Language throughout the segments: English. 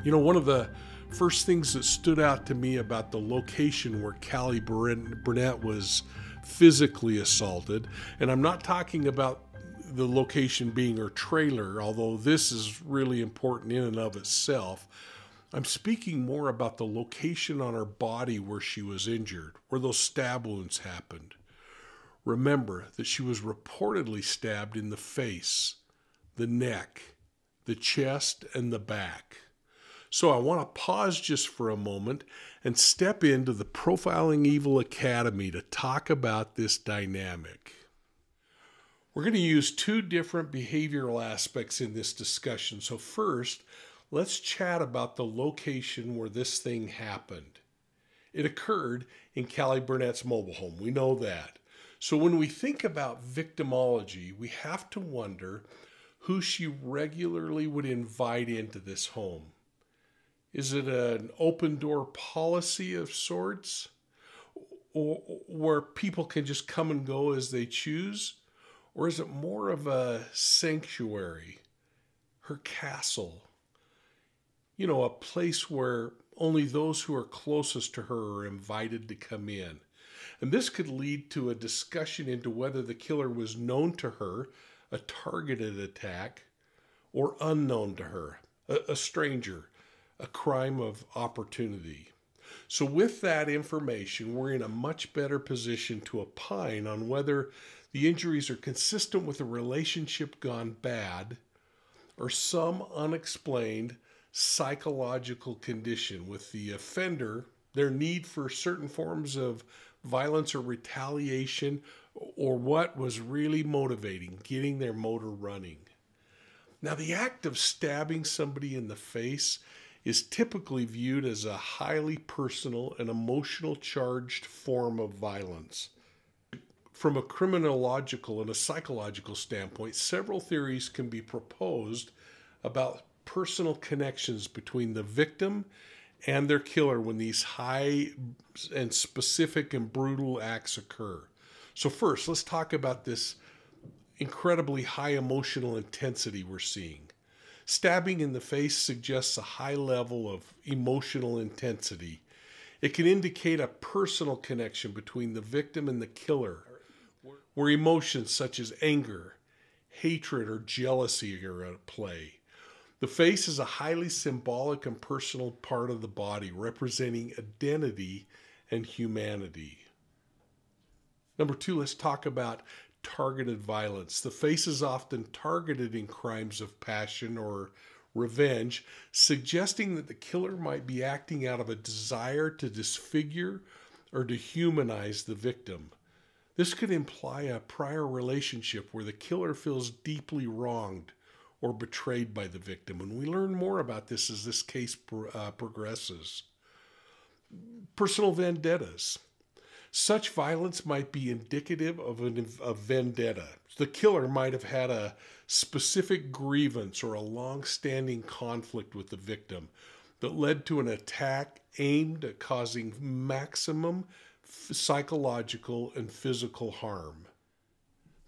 You know, one of the first things that stood out to me about the location where Callie Burnett was physically assaulted, and I'm not talking about the location being her trailer, although this is really important in and of itself. I'm speaking more about the location on her body where she was injured, where those stab wounds happened. Remember that she was reportedly stabbed in the face, the neck, the chest, and the back. So I want to pause just for a moment and step into the Profiling Evil Academy to talk about this dynamic. We're going to use two different behavioral aspects in this discussion. So first, let's chat about the location where this thing happened. It occurred in Callie Burnett's mobile home. We know that. So when we think about victimology, we have to wonder who she regularly would invite into this home. Is it an open door policy of sorts, or where people can just come and go as they choose? Or is it more of a sanctuary, her castle? You know, a place where only those who are closest to her are invited to come in. And this could lead to a discussion into whether the killer was known to her, a targeted attack, or unknown to her, a stranger, a crime of opportunity. So with that information, we're in a much better position to opine on whether the injuries are consistent with a relationship gone bad or some unexplained psychological condition with the offender, their need for certain forms of violence or retaliation, or what was really motivating, getting their motor running. Now, the act of stabbing somebody in the face is typically viewed as a highly personal and emotional charged form of violence. From a criminological and a psychological standpoint, several theories can be proposed about personal connections between the victim and their killer when these high and specific and brutal acts occur. So first, let's talk about this incredibly high emotional intensity we're seeing. Stabbing in the face suggests a high level of emotional intensity. It can indicate a personal connection between the victim and the killer, where emotions such as anger, hatred, or jealousy are at play. The face is a highly symbolic and personal part of the body, representing identity and humanity. Number two, let's talk about targeted violence. The face is often targeted in crimes of passion or revenge, suggesting that the killer might be acting out of a desire to disfigure or dehumanize the victim. This could imply a prior relationship where the killer feels deeply wronged or betrayed by the victim. And we learn more about this as this case progresses. Personal vendettas. Such violence might be indicative of a vendetta. The killer might have had a specific grievance or a long-standing conflict with the victim that led to an attack aimed at causing maximum psychological and physical harm.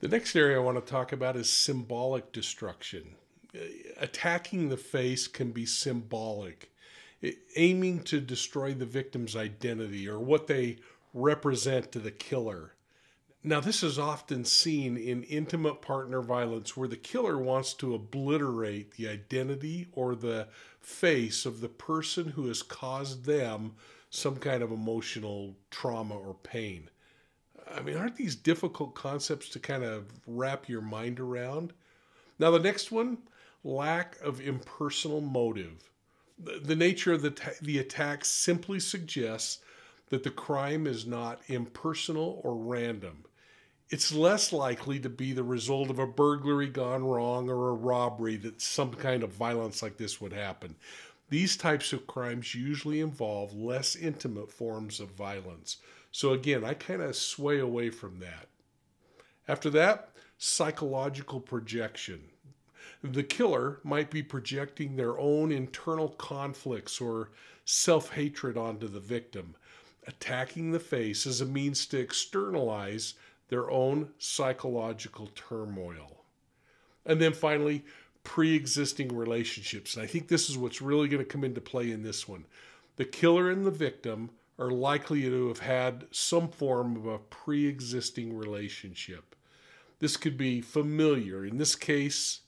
The next area I want to talk about is symbolic destruction. Attacking the face can be symbolic, aiming to destroy the victim's identity or what they represent to the killer. Now, this is often seen in intimate partner violence where the killer wants to obliterate the identity or the face of the person who has caused them some kind of emotional trauma or pain. I mean, aren't these difficult concepts to kind of wrap your mind around? Now, the next one, lack of impersonal motive. The nature of the attack simply suggests that the crime is not impersonal or random. It's less likely to be the result of a burglary gone wrong or a robbery that some kind of violence like this would happen. These types of crimes usually involve less intimate forms of violence. So again, I kind of sway away from that. After that, psychological projection. The killer might be projecting their own internal conflicts or self-hatred onto the victim. Attacking the face as a means to externalize their own psychological turmoil. And then finally, pre-existing relationships. And I think this is what's really going to come into play in this one. The killer and the victim are likely to have had some form of a pre-existing relationship. This could be familiar, in this case,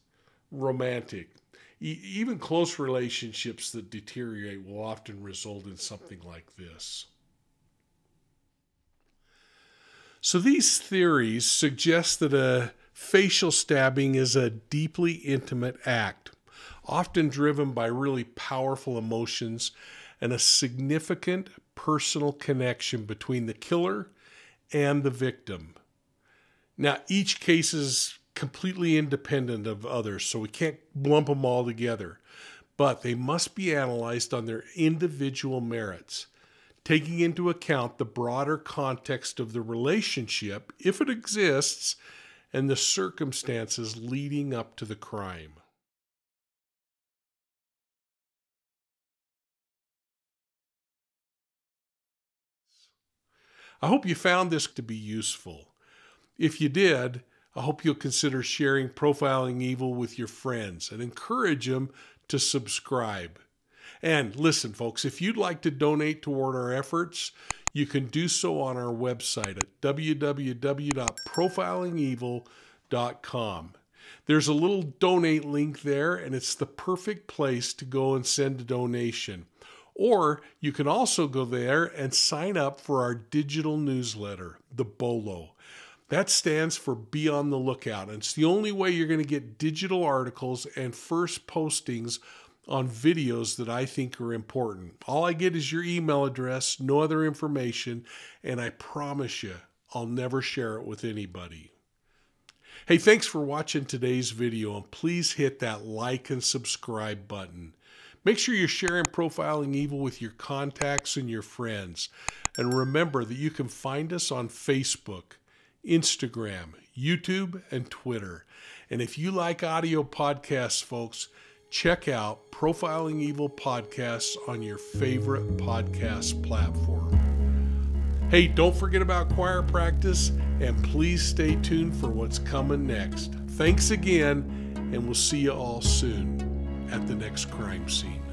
romantic. Even close relationships that deteriorate will often result in something like this. So these theories suggest that a facial stabbing is a deeply intimate act, often driven by really powerful emotions and a significant personal connection between the killer and the victim. Now, each case is completely independent of others, so we can't lump them all together, but they must be analyzed on their individual merits, taking into account the broader context of the relationship, if it exists, and the circumstances leading up to the crime. I hope you found this to be useful. If you did, I hope you'll consider sharing Profiling Evil with your friends and encourage them to subscribe. And listen, folks, if you'd like to donate toward our efforts, you can do so on our website at www.profilingevil.com. There's a little donate link there, and it's the perfect place to go and send a donation. Or you can also go there and sign up for our digital newsletter, the BOLO. That stands for Be on the Lookout, and it's the only way you're going to get digital articles and first postings on videos that I think are important. All I get is your email address, no other information, and I promise you, I'll never share it with anybody. Hey, thanks for watching today's video, and please hit that like and subscribe button. Make sure you're sharing Profiling Evil with your contacts and your friends. And remember that you can find us on Facebook, Instagram, YouTube, and Twitter. And if you like audio podcasts, folks, check out Profiling Evil Podcasts on your favorite podcast platform. Hey, don't forget about choir practice, and please stay tuned for what's coming next. Thanks again, and we'll see you all soon at the next crime scene.